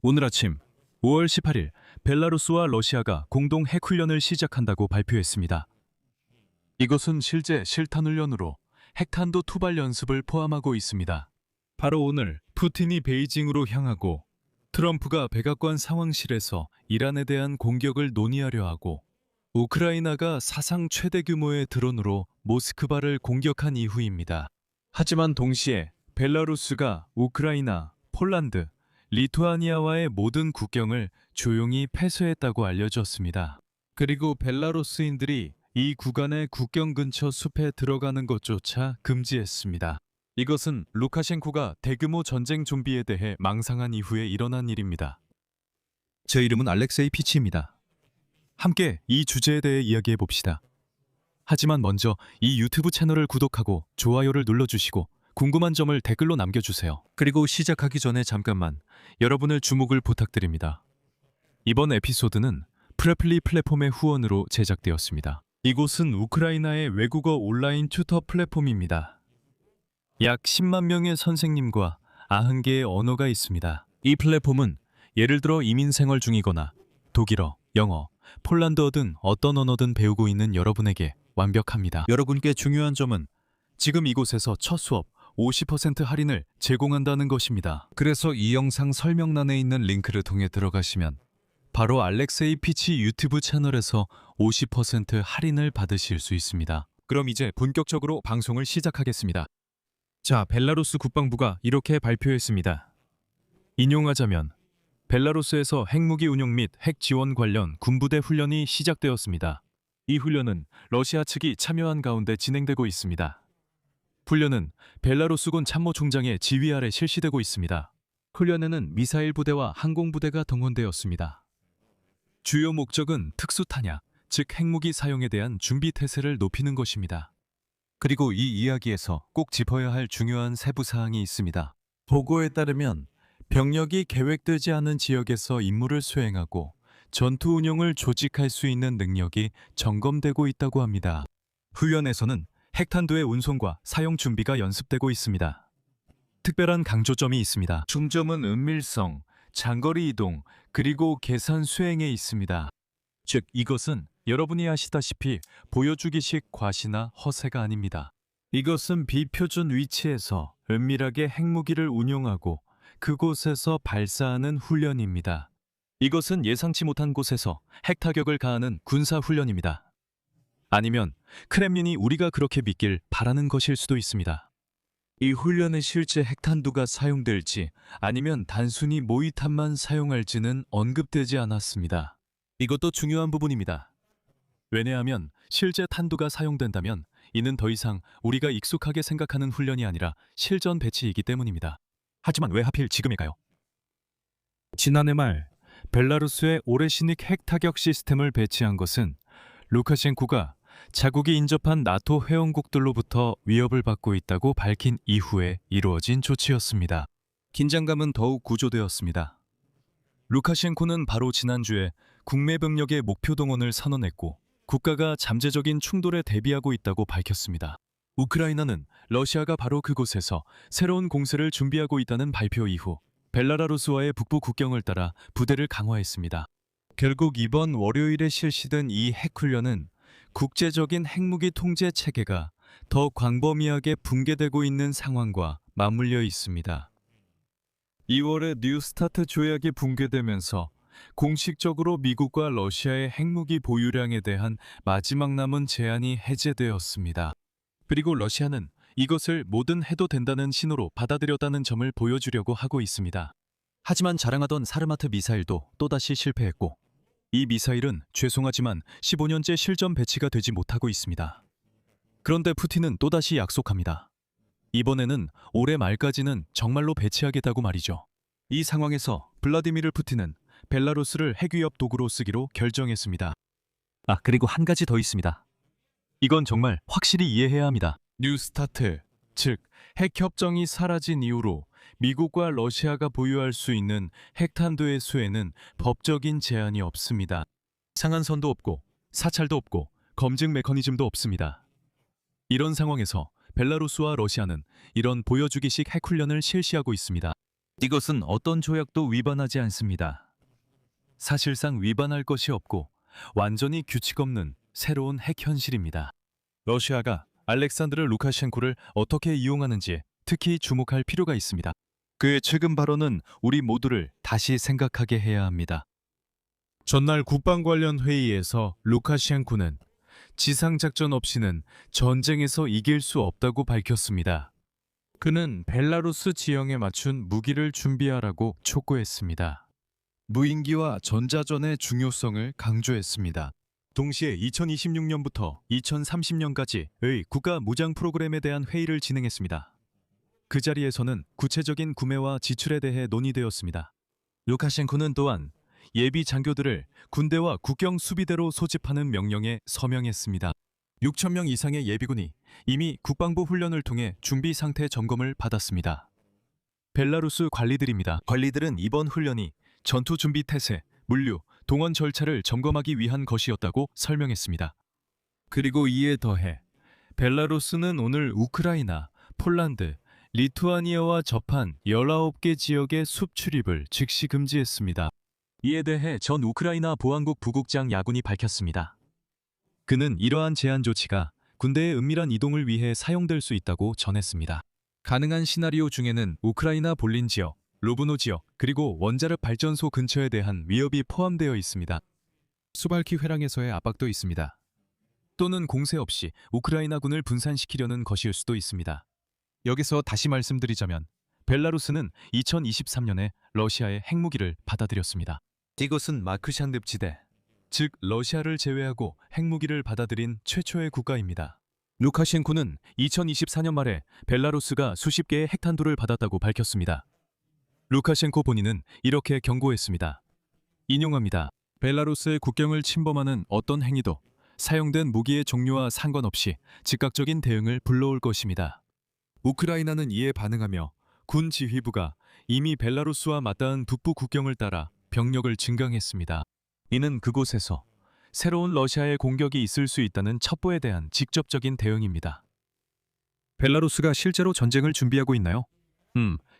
오늘 아침 5월 18일 벨라루스와 러시아가 공동 핵훈련을 시작한다고 발표했습니다. 이것은 실제 실탄훈련으로 핵탄두 투발 연습을 포함하고 있습니다. 바로 오늘 푸틴이 베이징으로 향하고 트럼프가 백악관 상황실에서 이란에 대한 공격을 논의하려 하고 우크라이나가 사상 최대 규모의 드론으로 모스크바를 공격한 이후입니다. 하지만 동시에 벨라루스가 우크라이나, 폴란드, 리투아니아와의 모든 국경을 조용히 폐쇄했다고 알려졌습니다. 그리고 벨라루스인들이 이 구간의 국경 근처 숲에 들어가는 것조차 금지했습니다. 이것은 루카셴코가 대규모 전쟁 좀비에 대해 망상한 이후에 일어난 일입니다. 제 이름은 알렉세이 피치입니다. 함께 이 주제에 대해 이야기해 봅시다. 하지만 먼저 이 유튜브 채널을 구독하고 좋아요를 눌러주시고 궁금한 점을 댓글로 남겨주세요. 그리고 시작하기 전에 잠깐만 여러분의 주목을 부탁드립니다. 이번 에피소드는 프레플리 플랫폼의 후원으로 제작되었습니다. 이곳은 우크라이나의 외국어 온라인 튜터 플랫폼입니다. 약 10만 명의 선생님과 90개의 언어가 있습니다. 이 플랫폼은 예를 들어 이민 생활 중이거나 독일어, 영어, 폴란드어 등 어떤 언어든 배우고 있는 여러분에게 완벽합니다. 여러분께 중요한 점은 지금 이곳에서 첫 수업 50% 할인을 제공한다는 것입니다. 그래서 이 영상 설명란에 있는 링크를 통해 들어가시면 바로 알렉세이 피치 유튜브 채널에서 50% 할인을 받으실 수 있습니다. 그럼 이제 본격적으로 방송을 시작하겠습니다. 자, 벨라루스 국방부가 이렇게 발표했습니다. 인용하자면 벨라루스에서 핵무기 운용 및 핵 지원 관련 군부대 훈련이 시작되었습니다. 이 훈련은 러시아 측이 참여한 가운데 진행되고 있습니다. 훈련은 벨라루스군 참모총장의 지휘 아래 실시되고 있습니다. 훈련에는 미사일 부대와 항공부대가 동원되었습니다. 주요 목적은 특수탄약, 즉 핵무기 사용에 대한 준비 태세를 높이는 것입니다. 그리고 이 이야기에서 꼭 짚어야 할 중요한 세부 사항이 있습니다. 보고에 따르면 병력이 계획되지 않은 지역에서 임무를 수행하고 전투 운용을 조직할 수 있는 능력이 점검되고 있다고 합니다. 훈련에서는 핵탄두의 운송과 사용 준비가 연습되고 있습니다. 특별한 강조점이 있습니다. 중점은 은밀성, 장거리 이동, 그리고 계산 수행에 있습니다. 즉, 이것은 여러분이 아시다시피 보여주기식 과시나 허세가 아닙니다. 이것은 비표준 위치에서 은밀하게 핵무기를 운용하고 그곳에서 발사하는 훈련입니다. 이것은 예상치 못한 곳에서 핵타격을 가하는 군사훈련입니다. 아니면 크렘린이 우리가 그렇게 믿길 바라는 것일 수도 있습니다. 이 훈련에 실제 핵탄두가 사용될지 아니면 단순히 모의탄만 사용할지는 언급되지 않았습니다. 이것도 중요한 부분입니다. 왜냐하면 실제 탄두가 사용된다면 이는 더 이상 우리가 익숙하게 생각하는 훈련이 아니라 실전 배치이기 때문입니다. 하지만 왜 하필 지금일까요? 지난해 말 벨라루스에 오레시닉 핵타격 시스템을 배치한 것은 루카셴코가 자국이 인접한 나토 회원국들로부터 위협을 받고 있다고 밝힌 이후에 이루어진 조치였습니다. 긴장감은 더욱 구조되었습니다. 루카셴코는 바로 지난주에 국내 병력의 목표 동원을 선언했고 국가가 잠재적인 충돌에 대비하고 있다고 밝혔습니다. 우크라이나는 러시아가 바로 그곳에서 새로운 공세를 준비하고 있다는 발표 이후 벨라루스와의 북부 국경을 따라 부대를 강화했습니다. 결국 이번 월요일에 실시된 이 핵훈련은 국제적인 핵무기 통제 체계가 더 광범위하게 붕괴되고 있는 상황과 맞물려 있습니다. 2월에 뉴스타트 조약이 붕괴되면서 공식적으로 미국과 러시아의 핵무기 보유량에 대한 마지막 남은 제한이 해제되었습니다. 그리고 러시아는 이것을 뭐든 해도 된다는 신호로 받아들였다는 점을 보여주려고 하고 있습니다. 하지만 자랑하던 사르마트 미사일도 또다시 실패했고 이 미사일은 죄송하지만 15년째 실전 배치가 되지 못하고 있습니다. 그런데 푸틴은 또다시 약속합니다. 이번에는 올해 말까지는 정말로 배치하겠다고 말이죠. 이 상황에서 블라디미르 푸틴은 벨라루스를 핵위협 도구로 쓰기로 결정했습니다. 그리고 한 가지 더 있습니다. 이건 정말 확실히 이해해야 합니다. 뉴스타트, 즉 핵협정이 사라진 이후로 미국과 러시아가 보유할 수 있는 핵탄두의 수에는 법적인 제한이 없습니다. 상한선도 없고 사찰도 없고 검증 메커니즘도 없습니다. 이런 상황에서 벨라루스와 러시아는 이런 보여주기식 핵훈련을 실시하고 있습니다. 이것은 어떤 조약도 위반하지 않습니다. 사실상 위반할 것이 없고 완전히 규칙 없는 새로운 핵 현실입니다. 러시아가 알렉산드르 루카셴코를 어떻게 이용하는지 특히 주목할 필요가 있습니다. 그의 최근 발언은 우리 모두를 다시 생각하게 해야 합니다. 전날 국방 관련 회의에서 루카셴코는 지상작전 없이는 전쟁에서 이길 수 없다고 밝혔습니다. 그는 벨라루스 지형에 맞춘 무기를 준비하라고 촉구했습니다. 무인기와 전자전의 중요성을 강조했습니다. 동시에 2026년부터 2030년까지의 국가 무장 프로그램에 대한 회의를 진행했습니다. 그 자리에서는 구체적인 구매와 지출에 대해 논의되었습니다. 루카셴코는 또한 예비 장교들을 군대와 국경 수비대로 소집하는 명령에 서명했습니다. 6,000명 이상의 예비군이 이미 국방부 훈련을 통해 준비 상태 점검을 받았습니다. 벨라루스 관리들입니다. 관리들은 이번 훈련이 전투 준비 태세, 물류, 동원 절차를 점검하기 위한 것이었다고 설명했습니다. 그리고 이에 더해 벨라루스는 오늘 우크라이나, 폴란드, 리투아니아와 접한 19개 지역의 숲 출입을 즉시 금지했습니다. 이에 대해 전 우크라이나 보안국 부국장 야군이 밝혔습니다. 그는 이러한 제한 조치가 군대의 은밀한 이동을 위해 사용될 수 있다고 전했습니다. 가능한 시나리오 중에는 우크라이나 볼린 지역, 로브노 지역, 그리고 원자력 발전소 근처에 대한 위협이 포함되어 있습니다. 수발키 회랑에서의 압박도 있습니다. 또는 공세 없이 우크라이나군을 분산시키려는 것일 수도 있습니다. 여기서 다시 말씀드리자면 벨라루스는 2023년에 러시아의 핵무기를 받아들였습니다. 이것은 마크샨 늪지대, 즉 러시아를 제외하고 핵무기를 받아들인 최초의 국가입니다. 루카셴코는 2024년 말에 벨라루스가 수십 개의 핵탄두를 받았다고 밝혔습니다. 루카셴코 본인은 이렇게 경고했습니다. 인용합니다. 벨라루스의 국경을 침범하는 어떤 행위도 사용된 무기의 종류와 상관없이 즉각적인 대응을 불러올 것입니다. 우크라이나는 이에 반응하며 군 지휘부가 이미 벨라루스와 맞닿은 북부 국경을 따라 병력을 증강했습니다. 이는 그곳에서 새로운 러시아의 공격이 있을 수 있다는 첩보에 대한 직접적인 대응입니다. 벨라루스가 실제로 전쟁을 준비하고 있나요?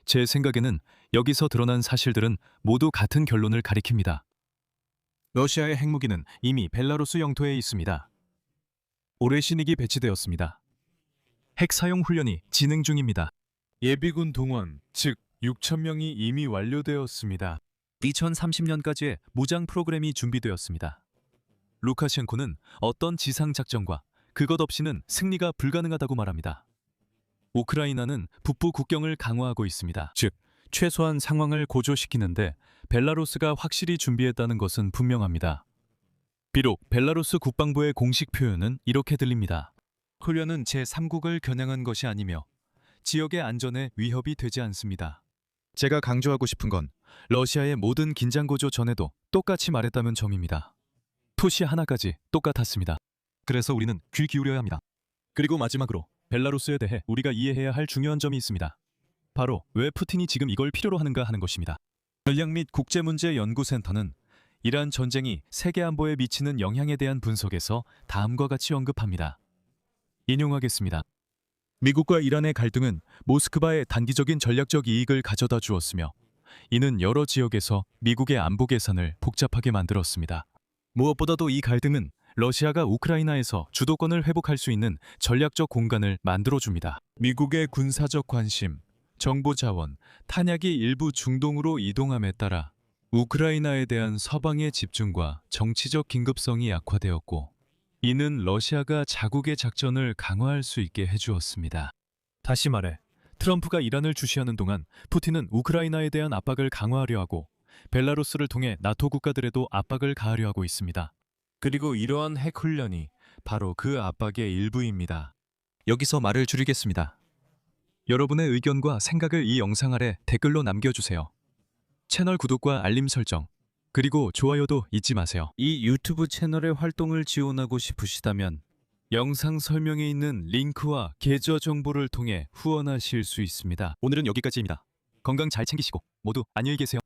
제 생각에는 여기서 드러난 사실들은 모두 같은 결론을 가리킵니다. 러시아의 핵무기는 이미 벨라루스 영토에 있습니다. 올해 신익이 배치되었습니다. 핵 사용 훈련이 진행 중입니다. 예비군 동원, 즉 6,000명이 이미 완료되었습니다. 2030년까지의 무장 프로그램이 준비되었습니다. 루카셴코는 어떤 지상작전과 그것 없이는 승리가 불가능하다고 말합니다. 우크라이나는 북부 국경을 강화하고 있습니다. 즉, 최소한 상황을 고조시키는데 벨라루스가 확실히 준비했다는 것은 분명합니다. 비록 벨라루스 국방부의 공식 표현은 이렇게 들립니다. 훈련은 제3국을 겨냥한 것이 아니며 지역의 안전에 위협이 되지 않습니다. 제가 강조하고 싶은 건 러시아의 모든 긴장고조 전에도 똑같이 말했다면 점입니다. 토시 하나까지 똑같았습니다. 그래서 우리는 귀 기울여야 합니다. 그리고 마지막으로 벨라루스에 대해 우리가 이해해야 할 중요한 점이 있습니다. 바로 왜 푸틴이 지금 이걸 필요로 하는가 하는 것입니다. 전략 및 국제문제연구센터는 이러한 전쟁이 세계 안보에 미치는 영향에 대한 분석에서 다음과 같이 언급합니다. 인용하겠습니다. 미국과 이란의 갈등은 모스크바의 단기적인 전략적 이익을 가져다 주었으며 이는 여러 지역에서 미국의 안보 계산을 복잡하게 만들었습니다. 무엇보다도 이 갈등은 러시아가 우크라이나에서 주도권을 회복할 수 있는 전략적 공간을 만들어줍니다. 미국의 군사적 관심, 정보 자원, 탄약이 일부 중동으로 이동함에 따라 우크라이나에 대한 서방의 집중과 정치적 긴급성이 약화되었고 이는 러시아가 자국의 작전을 강화할 수 있게 해주었습니다. 다시 말해 트럼프가 이란을 주시하는 동안 푸틴은 우크라이나에 대한 압박을 강화하려 하고 벨라루스를 통해 나토 국가들에도 압박을 가하려 하고 있습니다. 그리고 이러한 핵훈련이 바로 그 압박의 일부입니다. 여기서 말을 줄이겠습니다. 여러분의 의견과 생각을 이 영상 아래 댓글로 남겨주세요. 채널 구독과 알림 설정, 그리고 좋아요도 잊지 마세요. 이 유튜브 채널의 활동을 지원하고 싶으시다면 영상 설명에 있는 링크와 계좌 정보를 통해 후원하실 수 있습니다. 오늘은 여기까지입니다. 건강 잘 챙기시고 모두 안녕히 계세요.